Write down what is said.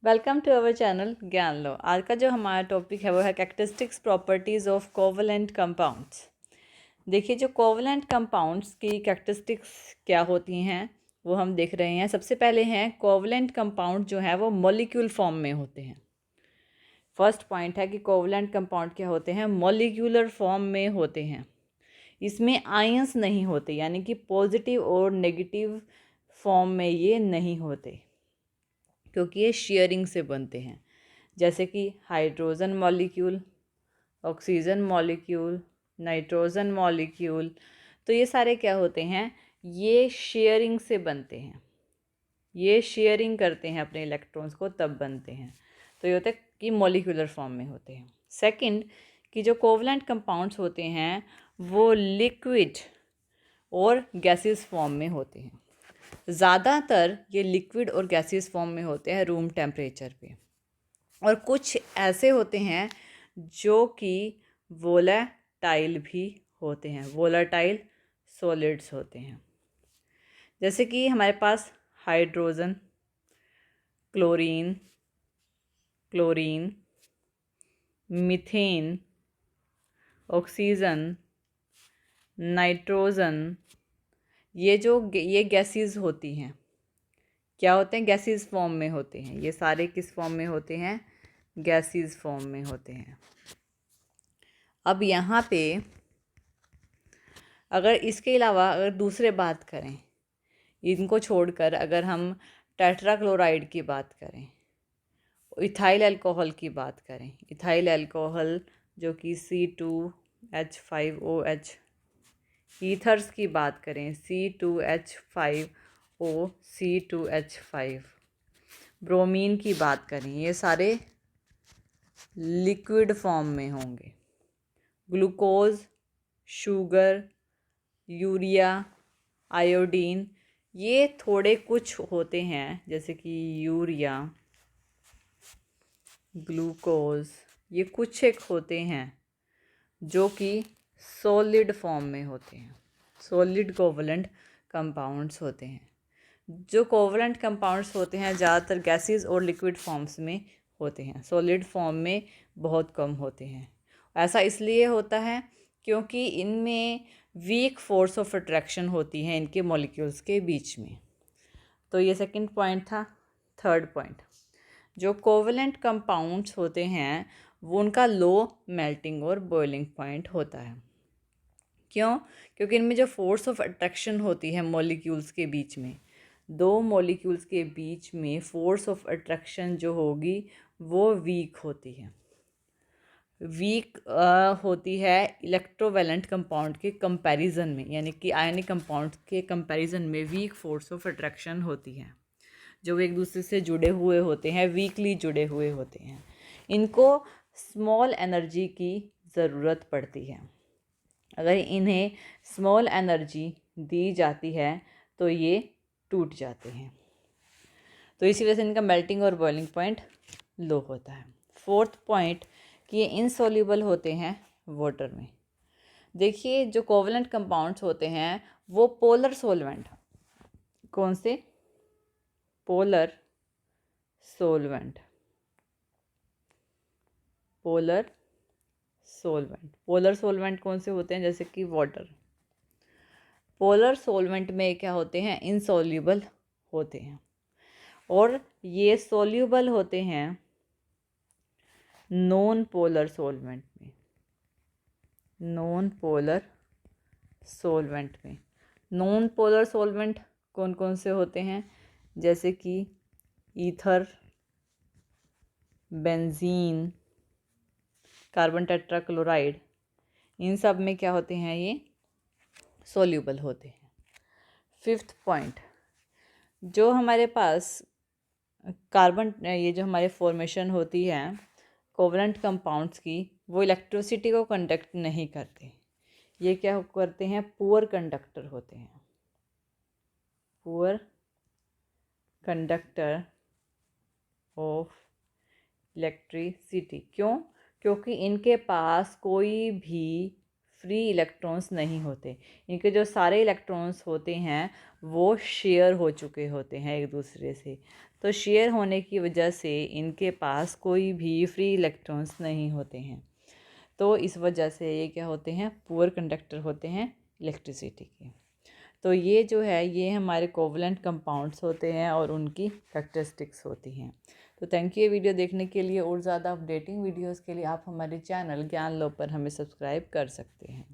Welcome to our channel ज्ञान लो। आज का जो हमारा टॉपिक है वो है characteristics properties of covalent compounds. देखिए, जो कोवलेंट कंपाउंड्स की कैरेक्टरिस्टिक्स क्या होती हैं वो हम देख रहे हैं। सबसे पहले हैं कोवलेंट कंपाउंड जो है वो मॉलिक्यूल फॉर्म में होते हैं। फर्स्ट पॉइंट है कि कोवलेंट कंपाउंड क्या होते हैं, मॉलिक्यूलर फॉर्म में होते हैं। इसमें आयंस नहीं होते, यानी कि पॉजिटिव और नेगेटिव फॉर्म में ये नहीं होते, क्योंकि ये शेयरिंग से बनते हैं। जैसे कि hydrogen molecule, oxygen molecule, nitrogen molecule, तो ये सारे क्या होते हैं, ये शेयरिंग से बनते हैं। ये शेयरिंग करते हैं अपने इलेक्ट्रॉन्स को, तब बनते हैं। तो ये होता है कि मॉलिक्यूलर फॉर्म में होते हैं। सेकंड, कि जो कोवलेंट कंपाउंड्स होते हैं वो लिक्विड और गैसेस फॉर्म में होते हैं। ज़्यादातर ये लिक्विड और गैसेस फॉर्म में होते हैं रूम टेम्परेचर पे, और कुछ ऐसे होते हैं जो कि वोलेटाइल भी होते हैं, वोलेटाइल सॉलिड्स होते हैं। जैसे कि हमारे पास hydrogen, chlorine, methane, oxygen, nitrogen, ये गैसेस होती हैं। क्या होते हैं, गैसेस फॉर्म में होते हैं। ये सारे किस फॉर्म में होते हैं, गैसेस फॉर्म में होते हैं। अब यहाँ पे अगर इसके अलावा अगर दूसरे बात करें, इनको छोड़कर अगर हम टेट्राक्लोराइड की बात करें, इथाइल अल्कोहल की बात करें, इथाइल अल्कोहल जो कि C2H5OH, ईथर्स की बात करें C2H5O, C2H5, ब्रोमीन की बात करें, ये सारे लिक्विड फॉर्म में होंगे। ग्लूकोज, शुगर, यूरिया, आयोडीन, ये थोड़े कुछ होते हैं, जैसे कि यूरिया, ग्लूकोज, ये कुछ एक होते हैं जो कि सॉलिड फॉर्म में होते हैं, सॉलिड कोवलेंट कंपाउंड्स होते हैं। जो कोवलेंट कंपाउंड्स होते हैं ज़्यादातर गैसेस और लिक्विड फॉर्म्स में होते हैं, सॉलिड फॉर्म में बहुत कम होते हैं। ऐसा इसलिए होता है क्योंकि इनमें वीक फोर्स ऑफ अट्रैक्शन होती है इनके मॉलिक्यूल्स के बीच में। तो ये सेकंड पॉइंट था। थर्ड पॉइंट, जो कोवलेंट कंपाउंड्स होते हैं वो उनका लो मेल्टिंग और बॉइलिंग पॉइंट होता है। क्यों? क्योंकि इनमें जो फोर्स ऑफ अट्रैक्शन होती है मॉलिक्यूल्स के बीच में, दो मॉलिक्यूल्स के बीच में फोर्स ऑफ अट्रैक्शन जो होगी वो वीक होती है। वीक होती है इलेक्ट्रोवैलेंट कंपाउंड के कंपैरिजन में, यानी कि आयनिक कंपाउंड के कंपैरिजन में वीक फोर्स ऑफ अट्रैक्शन होती है। जो एक दूसरे से जुड़े हुए होते हैं, वीकली जुड़े हुए होते हैं, इनको स्मॉल एनर्जी की ज़रूरत पड़ती है। अगर इन्हें स्मॉल एनर्जी दी जाती है तो ये टूट जाते हैं। तो इसी वजह से इनका मेल्टिंग और बॉइलिंग पॉइंट लो होता है। फोर्थ पॉइंट, कि ये इनसॉल्युबल होते हैं वाटर में। देखिए, जो कोवलेंट कंपाउंड्स होते हैं वो पोलर सोलवेंट, कौन से, पोलर सोलवेंट, पोलर सोलवेंट कौन से होते हैं, जैसे कि वाटर। पोलर सोलवेंट में क्या होते हैं, इनसॉल्युबल होते हैं, और ये सोल्यूबल होते हैं नॉन पोलर सोलवेंट में। नॉन पोलर सोलवेंट कौन कौन से होते हैं, जैसे कि ईथर, बेंजीन, कार्बन टेट्राक्लोराइड, इन सब में क्या होते हैं, ये सोल्यूबल होते हैं। फिफ्थ पॉइंट, जो हमारे पास कार्बन, ये जो हमारे फॉर्मेशन होती है कोवलेंट कंपाउंड्स की, वो इलेक्ट्रिसिटी को कंडक्ट नहीं करते। ये क्या करते हैं, पुअर कंडक्टर होते हैं, पुअर कंडक्टर ऑफ इलेक्ट्रिसिटी। क्यों? क्योंकि इनके पास कोई भी फ्री इलेक्ट्रॉन्स नहीं होते, इनके जो सारे इलेक्ट्रॉन्स होते हैं वो शेयर हो चुके होते हैं एक दूसरे से। तो शेयर होने की वजह से इनके पास कोई भी फ्री इलेक्ट्रॉन्स नहीं होते हैं। तो इस वजह से ये क्या होते हैं, पुअर कंडक्टर होते हैं इलेक्ट्रिसिटी के। तो ये जो है ये हमारे कोवलेंट कंपाउंड्स होते हैं और उनकी कैरेक्टरिस्टिक्स होती हैं। तो थैंक यू ये वीडियो देखने के लिए। और ज़्यादा अपडेटिंग वीडियोस के लिए आप हमारे चैनल ज्ञान लो पर हमें सब्सक्राइब कर सकते हैं।